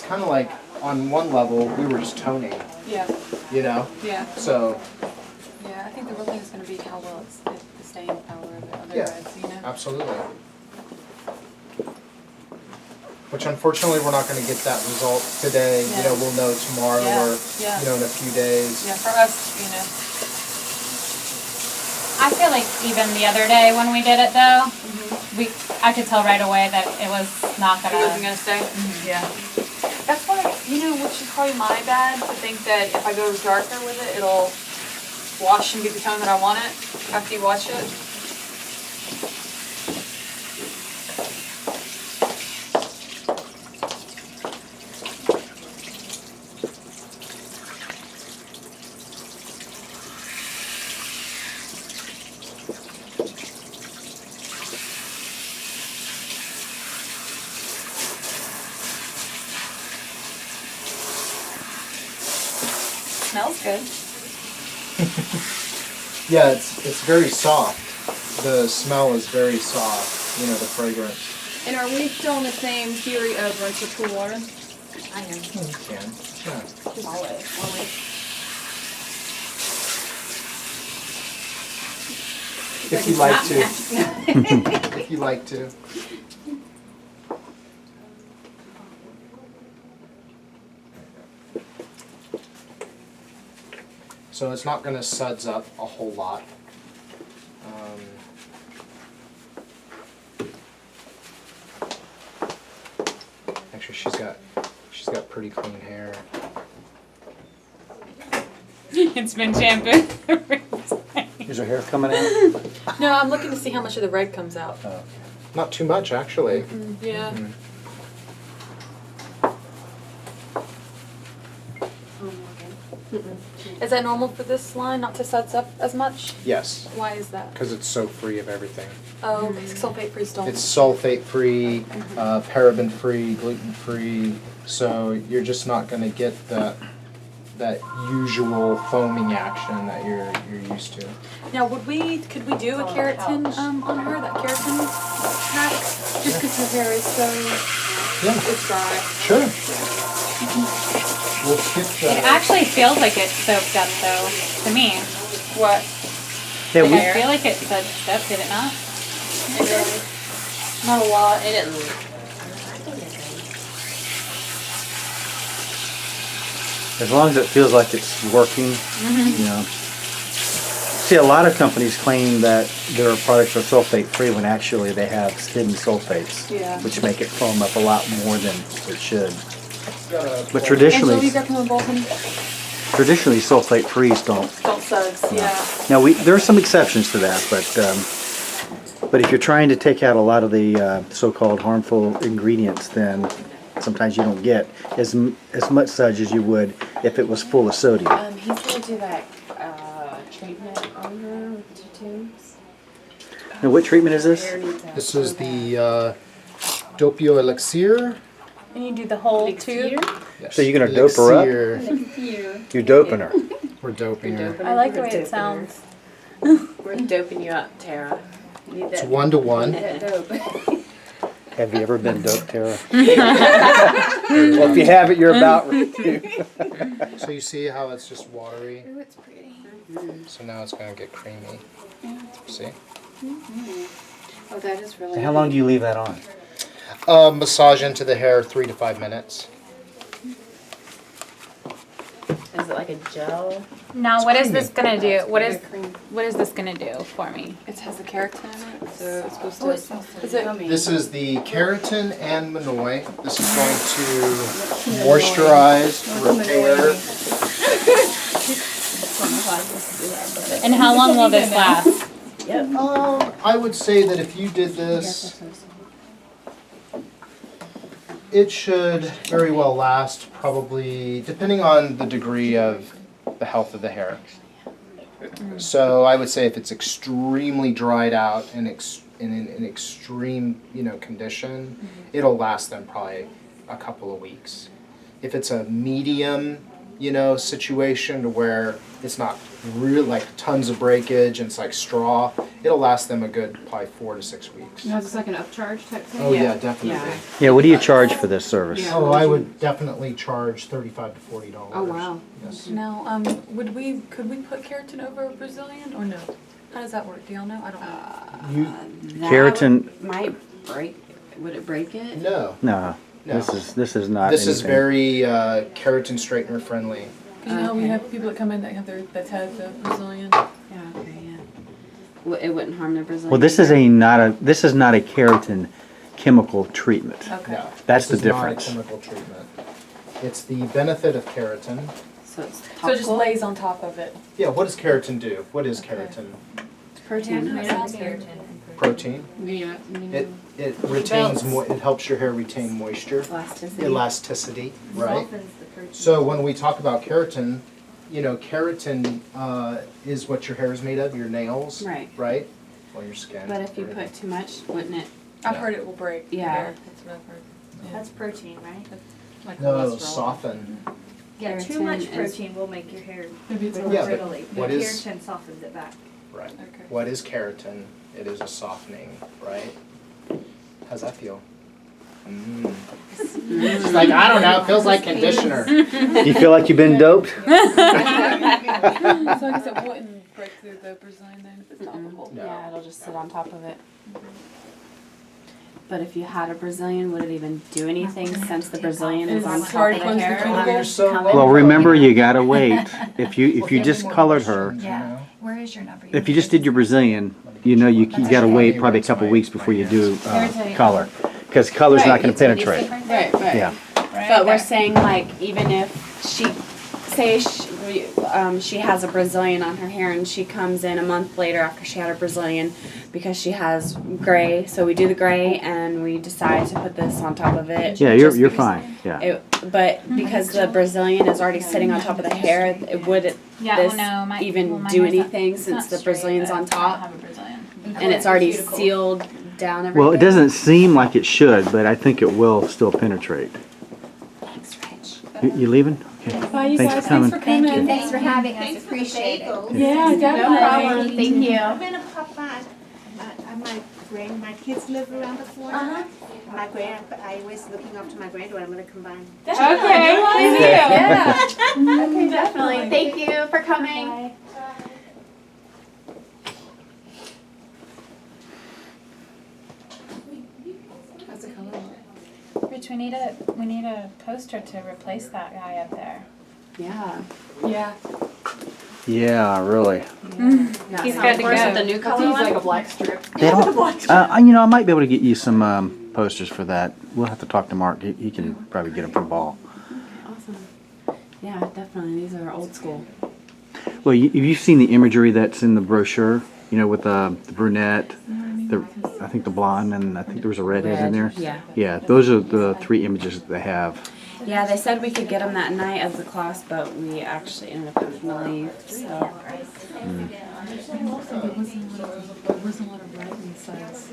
kind of like on one level we were just toning. Yeah. You know. Yeah. So. Yeah, I think the real thing is going to be how well it's the staying power of the other reds, you know. Absolutely. Which unfortunately we're not going to get that result today. Yeah. You know, we'll know tomorrow or you know in a few days. Yeah, for us, you know. I feel like even the other day when we did it though, I could tell right away that it was not gonna. It wasn't gonna stay. Yeah. That's why, you know, which is probably my bad to think that if I go darker with it, it'll wash and get the tone that I want it after you wash it. Smells good. Yeah, it's very soft. The smell is very soft. You know, the fragrance. And are we still in the same theory of rinse with cool water? I am. You can. Yeah. Always. If you like to. If you like to. So it's not going to suds up a whole lot. Actually, she's got pretty clean hair. It's been shampooed. Is her hair coming out? No, I'm looking to see how much of the red comes out. Oh. Not too much, actually. Yeah. Is that normal for this line not to suds up as much? Yes, Why is that? because it's so free of everything. Oh, because sulfate-free don't. It's sulfate-free, paraben-free, gluten-free, so you're just not going to get that usual foaming action that you're used to. Now, could we do a keratin on her, that keratin pack? Just because her hair is so, it's dry. Sure. We'll skip that. It actually feels like it's soaked up though, to me. What? Yeah, I feel like it soaked up, did it not? Not a lot. It didn't. as long as it feels like it's working, you know. See, a lot of companies claim that their products are sulfate free when actually they have hidden sulfates, which make it foam up a lot more than it should. But traditionally sulfate frees don't suds, yeah. Now there are some exceptions to that, but if you're trying to take out a lot of the so-called harmful ingredients, then sometimes you don't get as much suds as you would if it was full of sodium. He's gonna do that treatment on her with 2 tubes. Now, what treatment is this? This is the Dopio Elixir. And you do the whole tube? Yes. So you're going to dope her up? You're doping her. We're doping her. I like the way it sounds. We're doping you up, Tara. You need It's that, 1-to-1. that dope. Have you ever been doped, Tara? Well, if you haven't, you're about ready to. So you see how it's just watery? Ooh, it's pretty. So now it's going to get creamy. See? Oh, that is really How long do you leave that on? Massage into the hair 3 to 5 minutes. Is it like a gel? Now, what is this gonna do? What Like is a cream. what is this gonna do for me? It has the keratin in it, so it's supposed to. Oh, it smells so Is it? yummy. This is the keratin and Monoi. This is going to moisturize, repair. And how long will this last? I would say that if you did this, it should very well last probably, depending on the degree of the health of the hair. So I would say if it's extremely dried out and in an extreme, condition, it'll last them probably a couple of weeks. If it's a medium you know, situation to where it's not real like tons of breakage and it's like straw, it'll last them a good probably 4 to 6 weeks. No, it's like an upcharge type thing. Oh yeah, definitely. Yeah. Yeah, what do you charge for this service? Yeah. Oh, I would definitely charge $35 to $40. Oh, wow. Yes. Now, could we put keratin over a Brazilian or no? How does that work? Do y'all know? I don't know. You Keratin- Might break, would it break it? no. No, No. this is not. This is anything. very keratin straightener friendly. Because you know we Okay. have people that come in that have that's had the Brazilian. Yeah, okay, yeah. It wouldn't harm the Brazilian. Well, this is not a keratin chemical treatment. Okay. No, That's this the is not a difference. chemical treatment. It's the benefit of keratin. So it's So it just topical? lays on top of it. Yeah, what does keratin do? What is keratin? Protein. Protein. Yeah. It retains it helps your hair retain moisture, Elasticity. elasticity, right? So when we talk about keratin, you know, keratin is what your hair is made of, your nails, Right. right? Or your skin. But if you put too much, wouldn't it? I've No. heard it will break. your Yeah. hair. That's what I've heard. Yeah. That's protein, right? Like No, it'll cholesterol. soften. Yeah, too Keratin much is- protein will make your hair Maybe it's Yeah, but brittle. what is- Keratin softens it back. Right. Okay. What is keratin? It is a softening, right? How's that feel? She's like, I don't know, it feels like conditioner. You feel like you've been doped? So I guess it wouldn't break through the Brazilian then if it's topical. No. Yeah, it'll just sit on top of it. But if you had a Brazilian, would it even do anything since the Brazilian is on It's top hard of to the close the hair? cuticle. You're so Well, welcome. remember you gotta wait. If you Well, just have any colored more her, questions, you know? Where is your number? if you just did your Brazilian, you know you gotta wait probably a couple weeks before you do color, because color's not gonna penetrate. Right, right. Yeah. But we're saying like even if she, say she has a Brazilian on her hair and she comes in a month later after she had a Brazilian because she has gray, so we do the gray and we decide to put this on top of it. Yeah, just you're because fine. Yeah. But because the Brazilian is already sitting on top of the hair, would Yeah, this well, no, even my do hair's not- anything it's since not the straight, Brazilian's but on I don't top have a Brazilian. and it's already sealed down everything? Well, it doesn't seem like it should, but I think it will still penetrate. Thanks, Rich. You leaving? Okay. Bye, you Thanks guys. for coming. Thanks for coming. Thank you. Thanks for having us. Appreciate it. Yeah, definitely. Thank you. I'm gonna pop by. My kids live around the corner. I was looking after my granddaughter. I'm gonna combine. Okay, please do. Yeah. Okay, definitely. Thank you for coming. How's it color? Rich, we need a poster to replace that guy up there. Yeah. Yeah. Yeah, really. He's good to go. The new color He's one? like a black strip. They don't. I might be able to get you some posters for that. We'll have to talk to Mark. He can probably get them from Ball. Awesome. Yeah, definitely. These are old school. Well, you've seen the imagery that's in the brochure. You know, with the brunette, I think the blonde, and I think there was a redhead in there. Yeah. Yeah, those are the 3 images that they have. Yeah, they said we could get them that night as a class, but we actually ended up having to leave. So. There wasn't a lot of red in the sides.